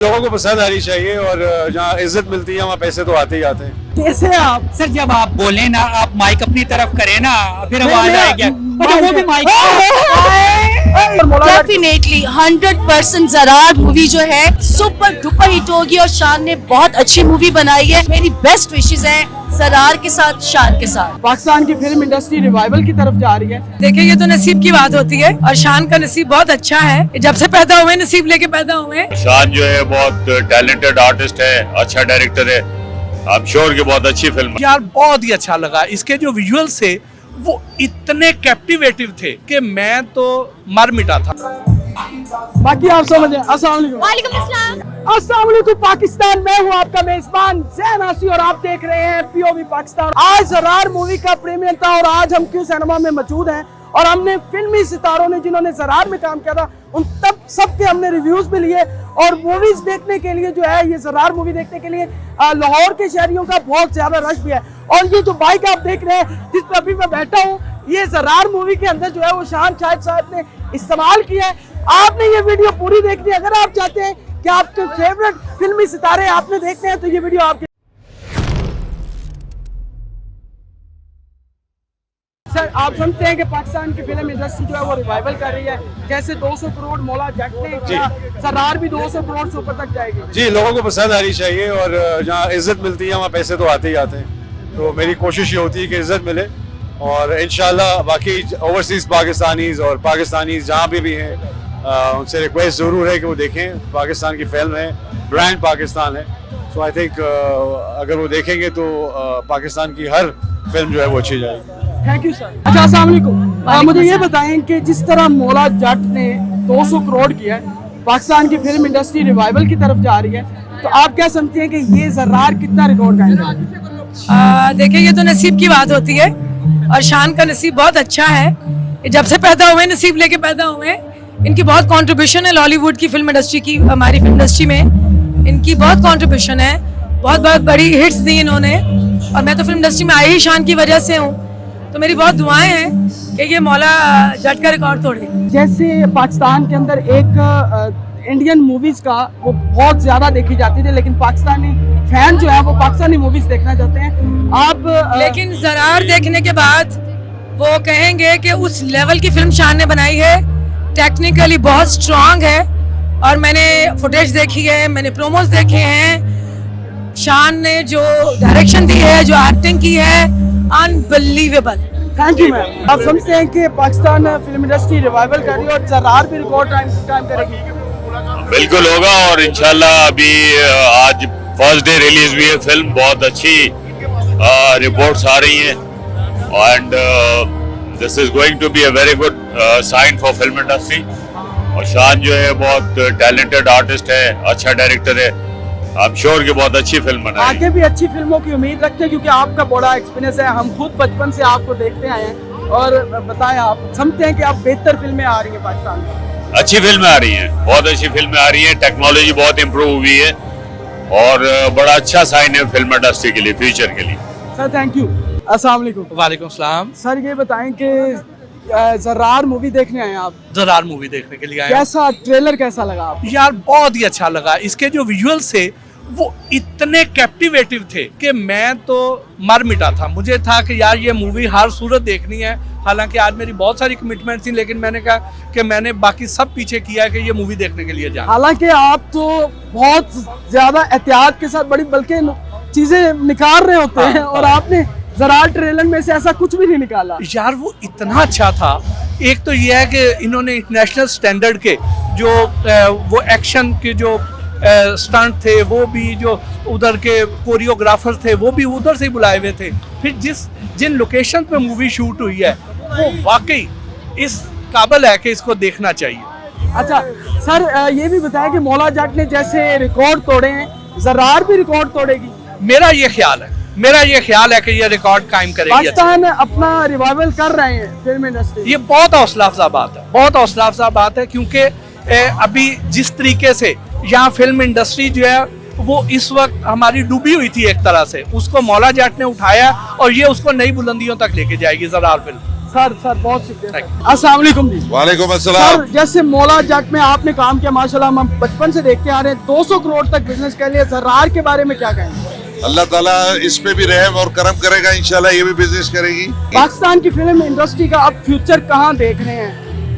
लोगों को पसंद आनी चाहिए और जहाँ इज्जत मिलती है वहाँ पैसे तो आते ही आते हैं। कैसे आप सर जब आप बोले ना, आप माइक अपनी तरफ करें ना, फिर आवाज आएगी। वो भी माइक डेफिनेटली 100% ज़रार मूवी जो है सुपर डुपर हिट होगी और शान ने बहुत अच्छी मूवी बनाई है। मेरी बेस्ट विशेस है ज़रार के साथ, शान के साथ। पाकिस्तान की फिल्म इंडस्ट्री रिवाइवल की तरफ जा रही है। देखिए, ये तो नसीब की बात होती है और शान का नसीब बहुत अच्छा है। जब से पैदा हुए नसीब लेके पैदा हुए। शान जो है बहुत टैलेंटेड आर्टिस्ट है, अच्छा डायरेक्टर है। आई एम श्योर कि बहुत अच्छी फिल्म है। यार बहुत ही अच्छा लगा। इसके जो विजुअल्स थे वो इतने कैप्टिवेटिव थे कि मैं तो मर मिटा था। बाकी आप समझे। अस्सलाम वालेकुम। वालेकुम अस्सलाम। अस्सलाम वालेकुम पाकिस्तान। मैं हूँ आपका मेजबान ज़ैन आसी और आप देख रहे हैं पीओवी पाकिस्तान। आज ज़रार मूवी का प्रीमियर था और आज हम क्यों सिनेमा में मौजूद हैं और हमने फिल्मी सितारों ने जिन्होंने ज़रार में काम किया था उन तब सबके हमने रिव्यूज भी लिए और मूवीज देखने के लिए जो है ये ज़रार मूवी देखने के लिए लाहौर के शहरियों का बहुत ज्यादा रश भी है। और ये जो बाइक आप देख रहे हैं जिस पर अभी मैं बैठा हूँ, ये ज़रार मूवी के अंदर जो है वो शान शाहिद साहब ने इस्तेमाल किया है। आपने ये वीडियो पूरी देखनी है। अगर आप चाहते हैं कि आपके फेवरेट फिल्मी सितारे आपने देखने हैं तो ये वीडियो आपके। सर आप समझते हैं कि पाकिस्तान की फिल्म इंडस्ट्री जो है वो रिवाइवल कर रही है, जैसे 200 करोड़ मौला जट ने किया, ज़रार भी 200 करोड़ से ऊपर तक जाएगी। जी, लोगों को पसंद आनी चाहिए और जहाँ इज्जत मिलती है वहाँ पैसे तो आते ही आते हैं। तो मेरी कोशिश ये होती है कि इज्जत मिले और इंशाल्लाह बाकी ओवरसीज़ पाकिस्तानीज़ और पाकिस्तानीज़ जहाँ भी हैं उनसे रिक्वेस्ट ज़रूर है कि वो देखें। पाकिस्तान की फिल्म है, ब्रांड पाकिस्तान है। सो आई थिंक अगर वो देखेंगे तो पाकिस्तान की हर फिल्म जो है वो अच्छी जाएगी। Thank you sir. अच्छा अस्सलाम वालेकुम। मुझे ये बताएं कि जिस तरह मौला जट ने 200 करोड़ किया है, पाकिस्तान की फिल्म इंडस्ट्री रिवाइवल की तरफ जा रही है, तो आप क्या समझते हैं कि ये ज़रार कितना रिकॉर्ड कायम करेगी? देखिए, ये तो नसीब की बात होती है और शान का नसीब बहुत अच्छा है। जब से पैदा हुए नसीब लेके पैदा हुए। इनकी बहुत कंट्रीब्यूशन है लॉलीवुड की फिल्म इंडस्ट्री की, हमारी फिल्म इंडस्ट्री में इनकी बहुत कंट्रीब्यूशन है। बहुत बहुत बड़ी हिट्स दी इन्होंने और मैं तो फिल्म इंडस्ट्री में आई ही शान की वजह से हूँ। तो मेरी बहुत दुआएं हैं कि ये मौला जट का रिकॉर्ड तोड़े। जैसे पाकिस्तान के अंदर एक इंडियन मूवीज का वो बहुत ज्यादा देखी जाती थी, लेकिन पाकिस्तानी फैन जो है वो पाकिस्तानी मूवीज देखना चाहते हैं। आप लेकिन ज़रार देखने के बाद वो कहेंगे कि उस लेवल की फिल्म शान ने बनाई है, टेक्निकली बहुत स्ट्रांग है। और मैंने फुटेज देखी है, मैंने प्रोमोस देखे हैं। शान ने जो डायरेक्शन दी है, जो एक्टिंग की है, अनबिलीवेबल। Thank you ma'am. आप समझते हैं कि पाकिस्तान फिल्म इंडस्ट्री रिवाइवल कर रही है और ज़रार भी रिकॉर्ड टाइम करेगी? बिल्कुल होगा और इंशाल्लाह अभी आज फर्स्ट डे रिलीज हुई है फिल्म, बहुत अच्छी रिपोर्ट्स आ रही हैं and this is going to be a very good sign for film industry. और शान जो है बहुत टैलेंटेड आर्टिस्ट है, अच्छा डायरेक्टर है। आई एम श्योर कि बहुत अच्छी फिल्म बनाएगी। आगे भी अच्छी फिल्मों की उम्मीद रखते हैं क्योंकि आपका बड़ा एक्सपीरियंस है। हम खुद बचपन से आपको देखते आए हैं और बताएं, आप समझते हैं कि आप बेहतर फिल्में आ रही हैं पाकिस्तान में? अच्छी फिल्में आ रही हैं, बहुत अच्छी फिल्में आ रही हैं। टेक्नोलॉजी बहुत इम्प्रूव हुई है और बड़ा अच्छा साइन है फिल्म इंडस्ट्री के लिए, फ्यूचर के लिए। Sir thank you. अस्सलाम वालेकुम। वालेकुम सलाम। सर ये बताएं कि ज़रार मूवी देखने आए आप? ज़रार मूवी देखने के लिए आए। कैसा ट्रेलर कैसा लगा आप? यार बहुत ही अच्छा लगा। इसके जो विजुअल्स थे वो इतने कैप्टिवेटिव थे कि मैं तो मर मिटा था। मुझे था कि यार ये मूवी हर सूरत देखनी है। हालांकि आज मेरी बहुत सारी कमिटमेंट थी, लेकिन मैंने कहा कि मैंने बाकी सब पीछे किया है कि ये मूवी देखने के लिए जाना। हालांकि आप तो बहुत ज्यादा एहतियात के साथ बड़ी बल्कि चीजें निकाल रहे होते हैं और आपने ज़रार ट्रेलर में से ऐसा कुछ भी नहीं निकाला। यार वो इतना अच्छा था। एक तो ये है कि इन्होंने इंटरनेशनल स्टैंडर्ड के जो वो एक्शन के जो स्टंट थे, वो भी जो उधर के कोरियोग्राफर थे वो भी उधर से ही बुलाए हुए थे। फिर जिन लोकेशन पे मूवी शूट हुई है वो वाकई इस काबिल है कि इसको देखना चाहिए। अच्छा सर ये भी बताया कि मौला जट ने जैसे रिकॉर्ड तोड़े हैं, ज़रार भी रिकॉर्ड तोड़ेगी? मेरा ये ख्याल है कि ये रिकॉर्ड कायम करेगी। पाकिस्तान अपना रिवाइवल कर रहे हैं फिल्म इंडस्ट्री। ये बहुत हौसला अफजा बात है, बहुत हौसला अफजा बात है क्योंकि अभी जिस तरीके से यहाँ फिल्म इंडस्ट्री जो है वो इस वक्त हमारी डूबी हुई थी एक तरह से, उसको मौला जट ने उठाया और ये उसको नई बुलंदियों तक लेके जाएगी ज़रार फिल्म। सर बहुत शुक्रिया। अस्सलाम वालेकुम जी। वालेकुम अस्सलाम। सर जैसे मौला जट में आपने काम किया माशाल्लाह, हम बचपन से देखते आ रहे हैं, 200 करोड़ तक बिजनेस कर लिया। ज़रार के बारे में क्या कहेंगे? अल्लाह ताला इस पे भी रहम और करम करेगा, इंशाल्लाह ये भी बिजनेस करेगी। पाकिस्तान की फिल्म इंडस्ट्री का अब फ्यूचर कहाँ देख रहे हैं?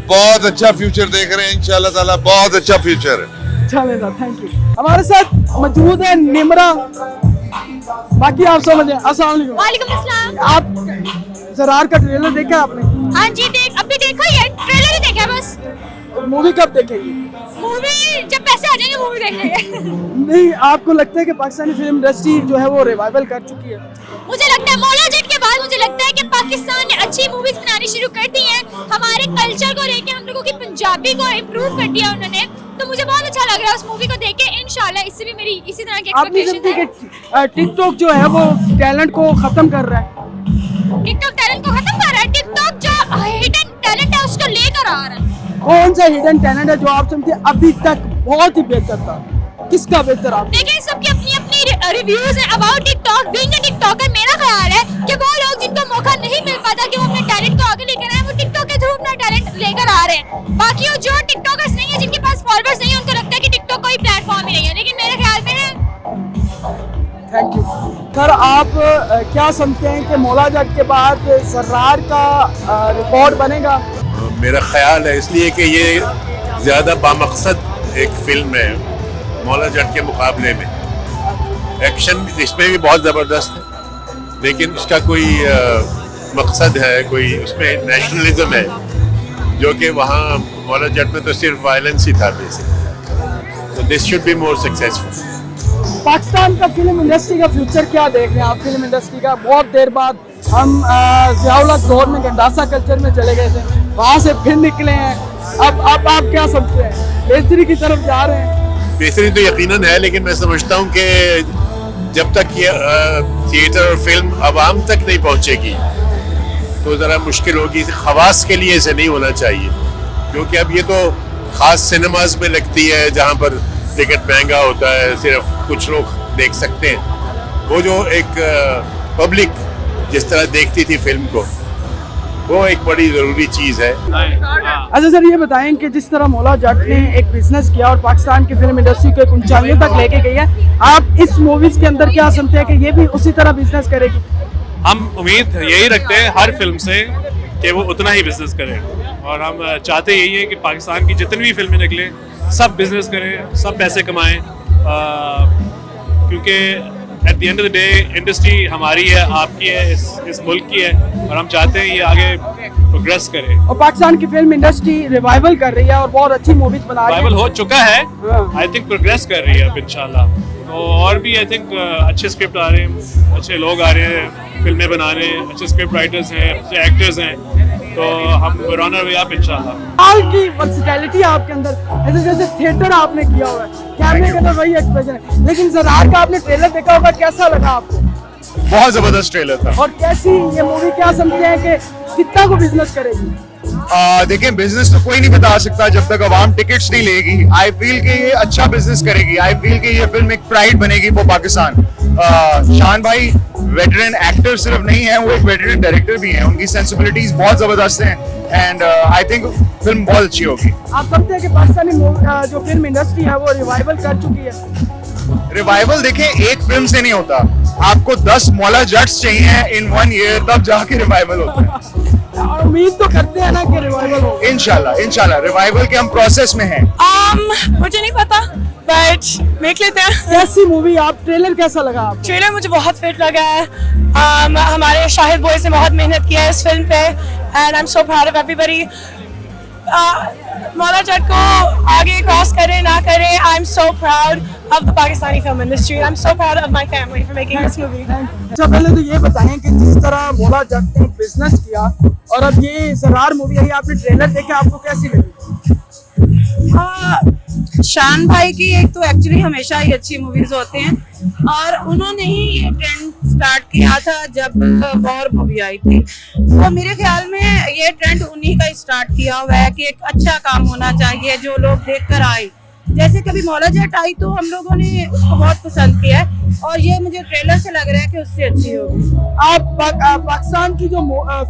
बहुत अच्छा फ्यूचर देख रहे हैं इंशाल्लाह ताला, बहुत अच्छा फ्यूचर है। चले सर, थैंक यू। हमारे साथ मौजूद है निमरा, बाकी आप समझे। अस्सलाम वालेकुम। वालेकुम अस्सलाम। आप ज़रार का ट्रेलर देखा आपने? हाँ जी, अभी देखा ही है, ट्रेलर ही देखा है बस। मूवी कब देखेंगी? मूवी जब पैसे आ जाएंगे मूवी देख लेंगे। नहीं, आपको लगता है कि पाकिस्तानी फिल्म इंडस्ट्री जो है वो रिवाइवल कर चुकी है? मुझे लगता है मौला जट के बाद मुझे लगता है कि पाकिस्तान ने अच्छी मूवीज बनानी शुरू कर दी हैं। हमारे कल्चर को लेके हम लोगों की पंजाबी को इम्प्रूव कर दिया उन्होंने, तो मुझे बहुत अच्छा लग रहा है उस मूवी को देख के। इंशाल्लाह इससे भी मेरी इसी तरह की आप नहीं एक्सपेक्टेशन समझते है। कि टिकटॉक जो है वो टैलेंट को खत्म कर रहा है? टिकटॉक टैलेंट को खत्म कर रहा है। टिकटॉक जो हिडन टैलेंट है उसको लेकर आ रहा है। कौन सा हिडन टैलेंट है जो आप समझते हैं अभी तक बहुत ही बेहतर था? किसका बेहतर आप? देखिए सबकी अपनी अपनी रिव्यूज है about TikTok. Being a TikToker मेरा ख्याल है कि वो लोग जिनको मौका नहीं मिल पाता कि वो अपने टैलेंट को आगे लेकर आए, वो टिकटॉक के थ्रू अपना टैलेंट लेकर आ रहे हैं। बाकी वो जो टिकटॉकर्स नहीं है, जिनके पास फॉलोअर्स नहीं है, उनको लगता है कि टिकटॉक कोई प्लेटफॉर्म ही नहीं है, लेकिन मेरे ख्याल में है। Thank you sir. आप क्या समझते हैं कि मौला जट के बाद ज़रार का रिकॉर्ड बनेगा? मेरा ख्याल है इसलिए कि ये ज़्यादा बामकसद एक फिल्म है मौला जट के मुकाबले में। एक्शन इसमें भी बहुत ज़बरदस्त है, लेकिन इसका कोई मकसद है, कोई उसमें नेशनलिज्म है, जो कि वहाँ मौला जट में तो सिर्फ वायलेंस ही था बेसिक। तो this should be more successful. Pakistan का फिल्म इंडस्ट्री का फ्यूचर क्या देख रहे हैं आप? फिल्म इंडस्ट्री का बहुत देर बाद हम ज़ियाउल दौर में गंडासा कल्चर में चले गए थे, वहाँ से फिर निकले हैं। अब आप क्या समझते हैं? बेहतरी की तरफ जा रहे हैं? बेहतरी तो यकीनन है, लेकिन मैं समझता हूँ कि जब तक ये थिएटर और फिल्म आवाम तक नहीं पहुँचेगी तो ज़रा मुश्किल होगी। खवास के लिए इसे नहीं होना चाहिए, क्योंकि अब ये तो ख़ास सिनेमाज में लगती है जहाँ पर टिकट महंगा होता है, सिर्फ कुछ लोग देख सकते हैं। वो जो एक पब्लिक जिस तरह देखती थी फिल्म को, वो एक बड़ी ज़रूरी चीज़ है। अच्छा सर, ये बताएं कि जिस तरह मौला जट ने एक बिजनेस किया और पाकिस्तान की फिल्म इंडस्ट्री को एक ऊंचाइयों तक लेके गई है, आप इस मूवीज के अंदर क्या समझते हैं कि ये भी उसी तरह बिजनेस करेगी? हम उम्मीद यही रखते हैं हर फिल्म से कि वो उतना ही बिजनेस करे, और हम चाहते यही है कि पाकिस्तान की जितनी भी फिल्में निकले सब बिजनेस करें, सब पैसे कमाएं, क्योंकि at the end of the day industry हमारी है, आपकी है, इस मुल्क की है, और हम चाहते हैं ये आगे प्रोग्रेस करे। और पाकिस्तान की फिल्म इंडस्ट्री रिवाइवल कर रही है और बहुत अच्छी मूवीज बना रही है। रिवाइवल हो चुका है, आई थिंक प्रोग्रेस कर रही है अब इंशाल्लाह। तो और भी आई थिंक अच्छे स्क्रिप्ट आ रहे हैं, अच्छे लोग आ रहे हैं, फिल्में बना रहे हैं, अच्छे स्क्रिप्ट राइटर्स हैं, अच्छे एक्टर्स हैं, तो हम रनर वे अप इंशाल्लाह। हाल की वर्सेटैलिटी आपके अंदर, ऐसे जैसे थिएटर आपने किया हुआ है, कैमरे के अंदर वही एक्सप्रेशन है, लेकिन ज़रार का आपने ट्रेलर देखा होगा, कैसा लगा आपको? बहुत जबरदस्त ट्रेलर था। और कैसी ये मूवी क्या समझते हैं कि कितना को बिजनेस करेगी? देखिए, बिजनेस तो कोई नहीं बता सकता जब तक अवाम टिकट्स नहीं लेगी। आई फील कि ये अच्छा बिजनेस करेगी। आई फील कि ये फिल्म एक प्राइड बनेगी वो पाकिस्तान। शान भाई वेटरन एक्टर सिर्फ नहीं है, वो एक वेटरन डायरेक्टर भी हैं। उनकी सेंसिबिलिटीज बहुत जबरदस्त हैं एंड आई थिंक फिल्म बहुत अच्छी होगी। आप समझते हैं कि पाकिस्तानी जो फिल्म इंडस्ट्री है वो रिवाइवल कर चुकी है? रिवाइवल देखें एक फिल्म से नहीं होता, आपको 10 मौला जट्स चाहिए इन 1 ईयर, तब जाके रिवाइवल होता है। उम्मीद तो करते हैं ना कि रिवाइवल हो। इंशाल्लाह रिवाइवल के हम प्रोसेस में हैं। मुझे नहीं पता, बट देख लेते हैं। कैसी मूवी? आप ट्रेलर कैसा लगा आपको? ट्रेलर मुझे बहुत फिट लगा है। हमारे शाहिद बॉयज ने बहुत मेहनत किया है इस फिल्म पे, and I am so proud of everybody. Maula Jatt को आगे क्रॉस करे ना करे, I am so proud of the Pakistani film industry. I am so proud of my family for making this movie. अच्छा, पहले तो ये बताएं कि जिस तरह मौला जट ने बिजनेस किया और अब ये ज़रार मूवी आई, आपने ट्रेलर देखा, आपको कैसी लगी? शान भाई की एक तो एक्चुअली हमेशा ही अच्छी मूवीज होते हैं, और उन्होंने ही ये ट्रेंड स्टार्ट किया था जब वॉर मूवी आई थी। तो मेरे ख्याल में ये ट्रेंड उन्हीं का स्टार्ट किया हुआ है कि एक अच्छा काम होना चाहिए जो लोग देख कर आए। जैसे कभी मौला जट आई तो हम लोगों ने उसको बहुत पसंद किया है, और ये मुझे ट्रेलर से लग रहा है कि उससे अच्छी होगी। आप पाकिस्तान की जो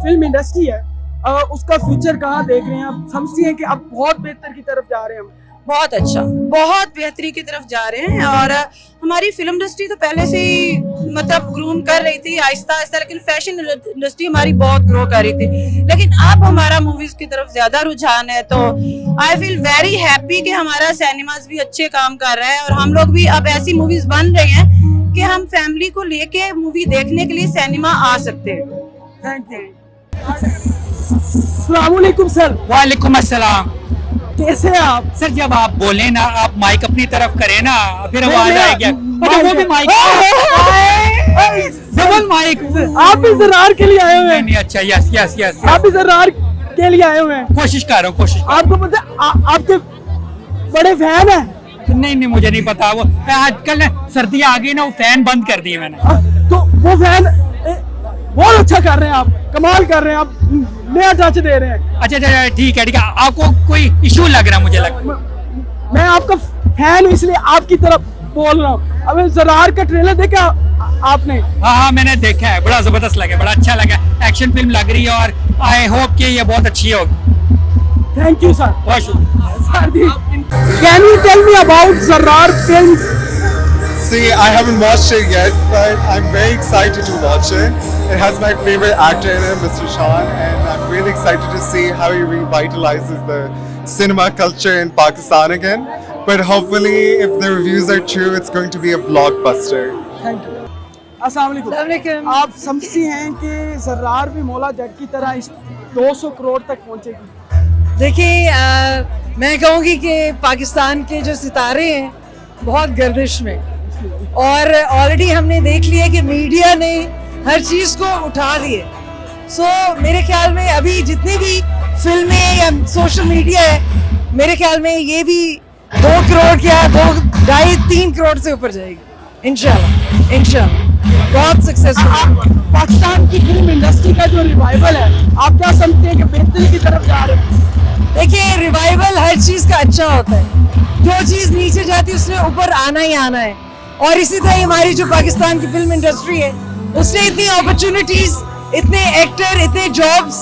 फिल्म इंडस्ट्री है उसका फ्यूचर कहाँ देख रहे हैं आप? समझती हैं कि अब बहुत बेहतर की तरफ जा रहे हैं हम? बहुत अच्छा, बहुत बेहतरी की तरफ जा रहे हैं। और हमारी फिल्म इंडस्ट्री तो पहले से ही मतलब ग्रूम कर रही थी आहिस्ता आहिस्ता, लेकिन फैशन इंडस्ट्री हमारी बहुत ग्रो कर रही थी, लेकिन अब हमारा मूवीज की तरफ ज्यादा रुझान है। तो आई फील वेरी हैप्पी कि हमारा सिनेमाज भी अच्छे काम कर रहा है और हम लोग भी अब ऐसी मूवीज बन रही हैं कि हम फैमिली को लेके मूवी देखने के लिए सिनेमा आ सकते हैं। Thank you. अस्सलाम वालेकुम सर। वालेकुम अस्सलाम। कैसे हैं आप? सर जब आप बोले ना, आप माइक अपनी तरफ करें ना, फिर आवाज आएगी। वो भी माइक, डबल माइक। आप भी ज़रार के लिए आए हुए हैं? नहीं अच्छा, यस यस यस, आप भी ज़रार के लिए आए हुए हैं? कोशिश कर रहा हूँ, कोशिश। आपको पता है आपके बड़े फैन हैं? नहीं मुझे नहीं पता। वो आजकल सर्दियाँ आ गई ना, वो फैन बंद कर दिए मैंने। तो वो फैन बहुत अच्छा कर रहे हैं, आप कमाल कर रहे हैं, आप नया टच दे रहे हैं। अच्छा ठीक है। आपको कोई इशू लग रहा है? मुझे लग, मैं आपका फैन हूँ इसलिए आपकी तरफ बोल रहा हूँ। अब ज़रार का ट्रेलर देखा आपने? हाँ मैंने देखा है, बड़ा जबरदस्त लगा, बड़ा अच्छा लगा। एक्शन फिल्म लग रही है और आई होप कि ये बहुत अच्छी होगी। Thank you sir. बहुत शुक्रिया। Can you tell me about Zarar film? See, I haven't watched it yet, but I'm very excited to watch it. It has my favorite actor in it, Mr. Shan, and I'm really excited to see how he revitalizes the cinema culture in Pakistan again. But hopefully, if the reviews are true, it's going to be a blockbuster. Thank you. अस्सलाम वालेकुम। आप समझती हैं कि ज़रार भी मौला जट की तरह इस 200 करोड़ तक पहुंचेगी? देखिए मैं कहूँगी कि पाकिस्तान के जो सितारे हैं बहुत गर्दिश में, और ऑलरेडी हमने देख लिया कि मीडिया ने हर चीज़ को उठा दिए। सो मेरे ख्याल में अभी जितनी भी फिल्में या सोशल मीडिया है, मेरे ख्याल में ये भी 2 करोड़ क्या 2-2.5-3 करोड़ से ऊपर जाएगी इंशाल्लाह। इंशाल्लाह बहुत सक्सेसफुल। पाकिस्तान की फिल्म इंडस्ट्री का जो रिवाइवल है, आप क्या समझते हैं कि बेहतरी की तरफ जा रहे हैं? देखिए रिवाइवल हर चीज़ का अच्छा होता है, जो चीज़ नीचे जाती है उसने ऊपर आना ही आना है। और इसी तरह हमारी जो पाकिस्तान की फिल्म इंडस्ट्री है, उसने इतनी अपॉर्चुनिटीज, इतने एक्टर, इतने जॉब्स,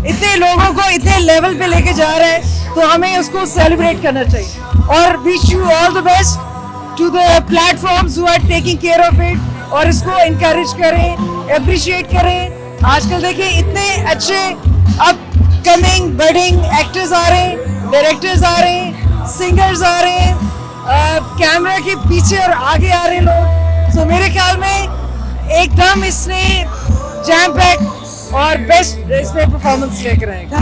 इतने लोगों को इतने लेवल पे लेके जा रहा है, तो हमें उसको सेलिब्रेट करना चाहिए। और wish you all the best to the platforms who are taking care of it, और इसको इनकरेज करें, अप्रिशिएट करें। आजकल देखिए इतने अच्छे अपकमिंग बडिंग एक्टर्स आ रहे हैं, डायरेक्टर्स आ रहे हैं, सिंगर्स आ रहे हैं, कैमरा के पीछे और आगे आ रहे लोग। सो मेरे ख्याल में एकदम इसने जैम पैक और बेस्ट इसमें परफॉर्मेंस लेकर आएगा।